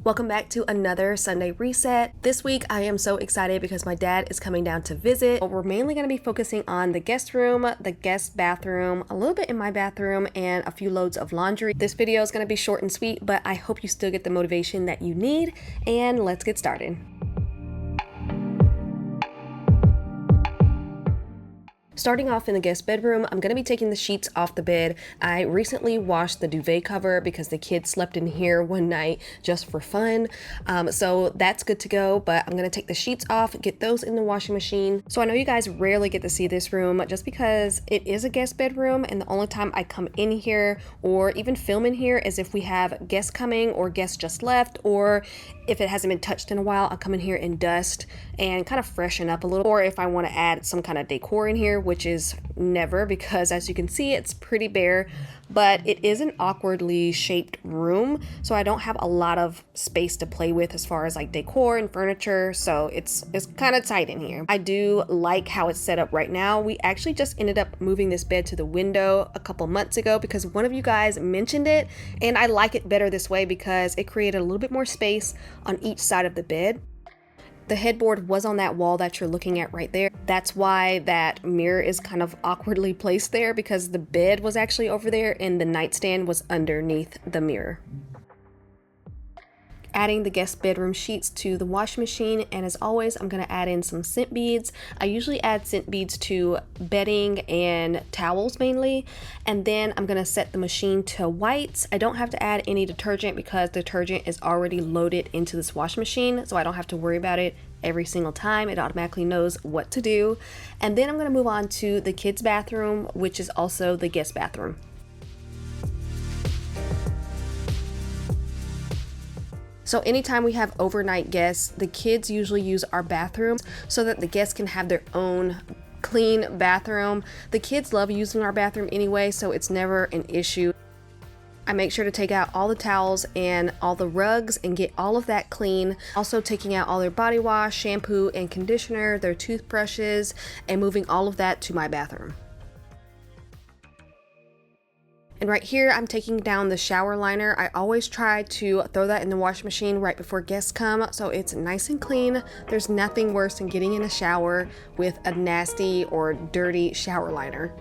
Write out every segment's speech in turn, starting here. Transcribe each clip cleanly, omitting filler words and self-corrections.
Welcome back to another Sunday reset. This week I am so excited because my dad is coming down to visit. We're mainly going to be focusing on the guest room, the guest bathroom, a little bit in my bathroom, and a few loads of laundry. This video is going to be short and sweet, but I hope you still get the motivation that you need, and let's get started. Starting off in the guest bedroom, I'm going to be taking the sheets off the bed. I recently washed the duvet cover because the kids slept in here one night just for fun. So that's good to go, but I'm going to take the sheets off, get those in the washing machine. So I know you guys rarely get to see this room just because it is a guest bedroom, and the only time I come in here or even film in here is if we have guests coming or guests just left, or if it hasn't been touched in a while, I'll come in here and dust and kind of freshen up a little, or if I want to add some kind of decor in here, which is never, because as you can see, it's pretty bare, but it is an awkwardly shaped room, so I don't have a lot of space to play with as far as like decor and furniture, so it's kind of tight in here. I do like how it's set up right now. We actually just ended up moving this bed to the window a couple months ago because one of you guys mentioned it, and I like it better this way because it created a little bit more space on each side of the bed. The headboard was on that wall that you're looking at right there. That's why that mirror is kind of awkwardly placed there, because the bed was actually over there and the nightstand was underneath the mirror. Adding the guest bedroom sheets to the washing machine, and as always, I'm going to add in some scent beads. I usually add scent beads to bedding and towels mainly, and then I'm going to set the machine to whites. I don't have to add any detergent because detergent is already loaded into this washing machine, so I don't have to worry about it every single time. It automatically knows what to do. And then I'm going to move on to the kids' bathroom, which is also the guest bathroom. So anytime we have overnight guests, the kids usually use our bathrooms so that the guests can have their own clean bathroom. The kids love using our bathroom anyway, so it's never an issue. I make sure to take out all the towels and all the rugs and get all of that clean. Also taking out all their body wash, shampoo, and conditioner, their toothbrushes, and moving all of that to my bathroom. And right here, I'm taking down the shower liner. I always try to throw that in the washing machine right before guests come, so it's nice and clean. There's nothing worse than getting in a shower with a nasty or dirty shower liner.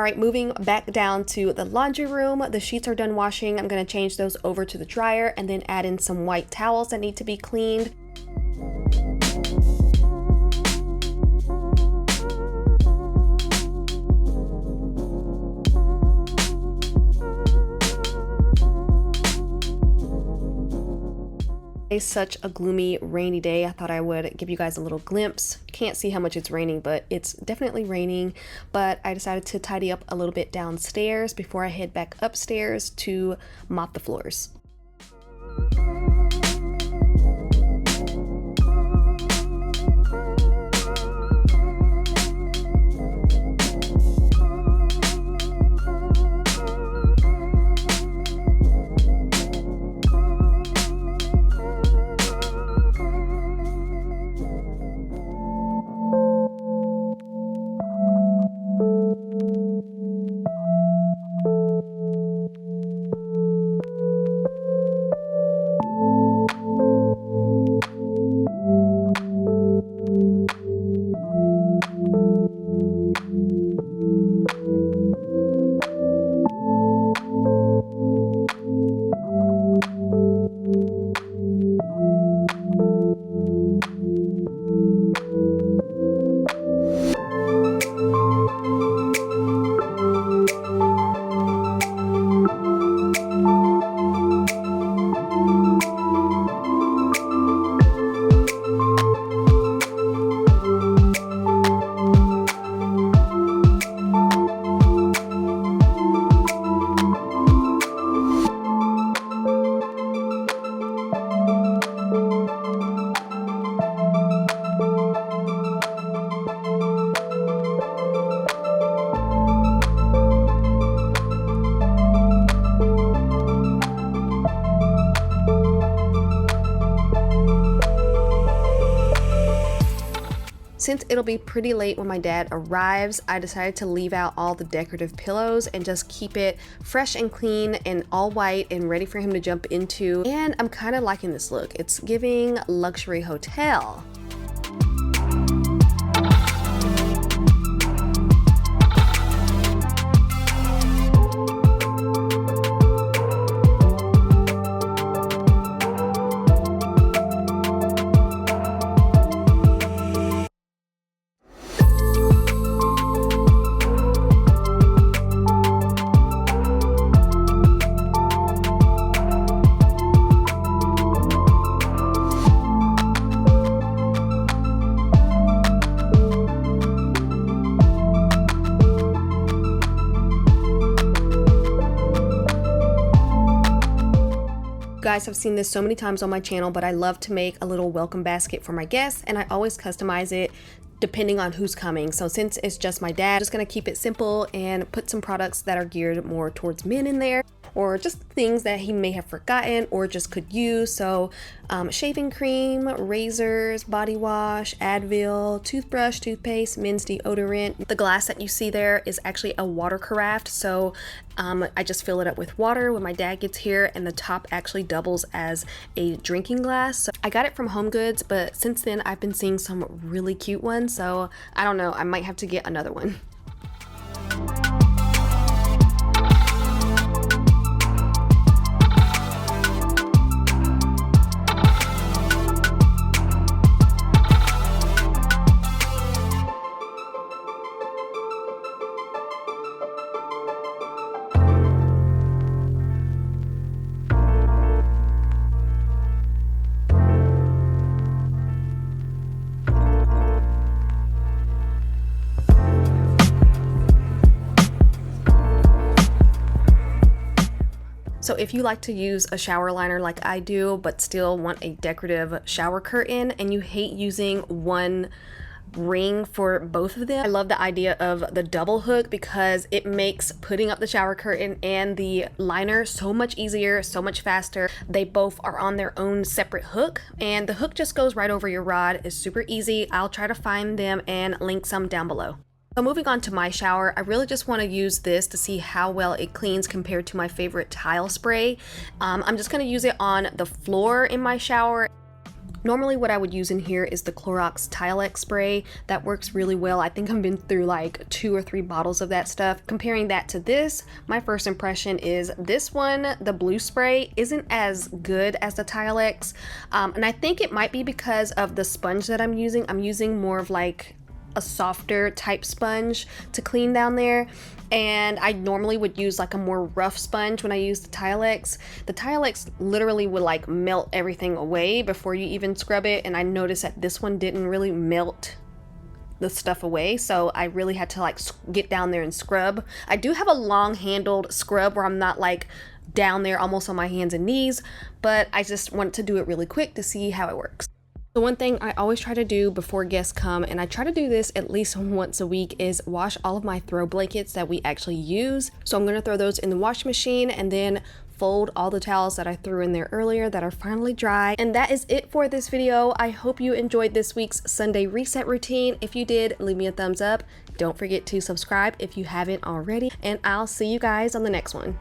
right, moving back down to the laundry room. The sheets are done washing. I'm going to change those over to the dryer and then add in some white towels that need to be cleaned. It's such a gloomy, rainy day. I thought I would give you guys a little glimpse. You can't see how much it's raining, but it's definitely raining. But I decided to tidy up a little bit downstairs before I head back upstairs to mop the floors. Since it'll be pretty late when my dad arrives, I decided to leave out all the decorative pillows and just keep it fresh and clean and all white and ready for him to jump into. And I'm kind of liking this look. It's giving luxury hotel. Guys have seen this so many times on my channel, but I love to make a little welcome basket for my guests, and I always customize it depending on who's coming. So since it's just my dad, I'm just gonna keep it simple and put some products that are geared more towards men in there, or just things that he may have forgotten or just could use. So shaving cream, razors, body wash, Advil, toothbrush, toothpaste, men's deodorant. The glass that you see there is actually a water carafe, so I just fill it up with water when my dad gets here, and the top actually doubles as a drinking glass. So I got it from HomeGoods, but since then I've been seeing some really cute ones, so I don't know, I might have to get another one. So if you like to use a shower liner like I do, but still want a decorative shower curtain and you hate using one ring for both of them, I love the idea of the double hook because it makes putting up the shower curtain and the liner so much easier, so much faster. They both are on their own separate hook, and the hook just goes right over your rod. It's super easy. I'll try to find them and link some down below. So moving on to my shower, I really just want to use this to see how well it cleans compared to my favorite tile spray. I'm just going to use it on the floor in my shower. Normally what I would use in here is the Clorox Tile-X spray. That works really well. I think I've been through like 2 or 3 bottles of that stuff. Comparing that to this, my first impression is this one, the blue spray, isn't as good as the Tile-X. And I think it might be because of the sponge that I'm using. I'm using more of like a softer type sponge to clean down there, and I normally would use like a more rough sponge when I use the Tile-X. The Tile-X literally would like melt everything away before you even scrub it, and I noticed that this one didn't really melt the stuff away, so I really had to like get down there and scrub. I do have a long handled scrub where I'm not like down there almost on my hands and knees, but I just want to do it really quick to see how it works. The one thing I always try to do before guests come, and I try to do this at least once a week, is wash all of my throw blankets that we actually use. So I'm going to throw those in the washing machine and then fold all the towels that I threw in there earlier that are finally dry. And that is it for this video. I hope you enjoyed this week's Sunday reset routine. If you did, leave me a thumbs up. Don't forget to subscribe if you haven't already, and I'll see you guys on the next one.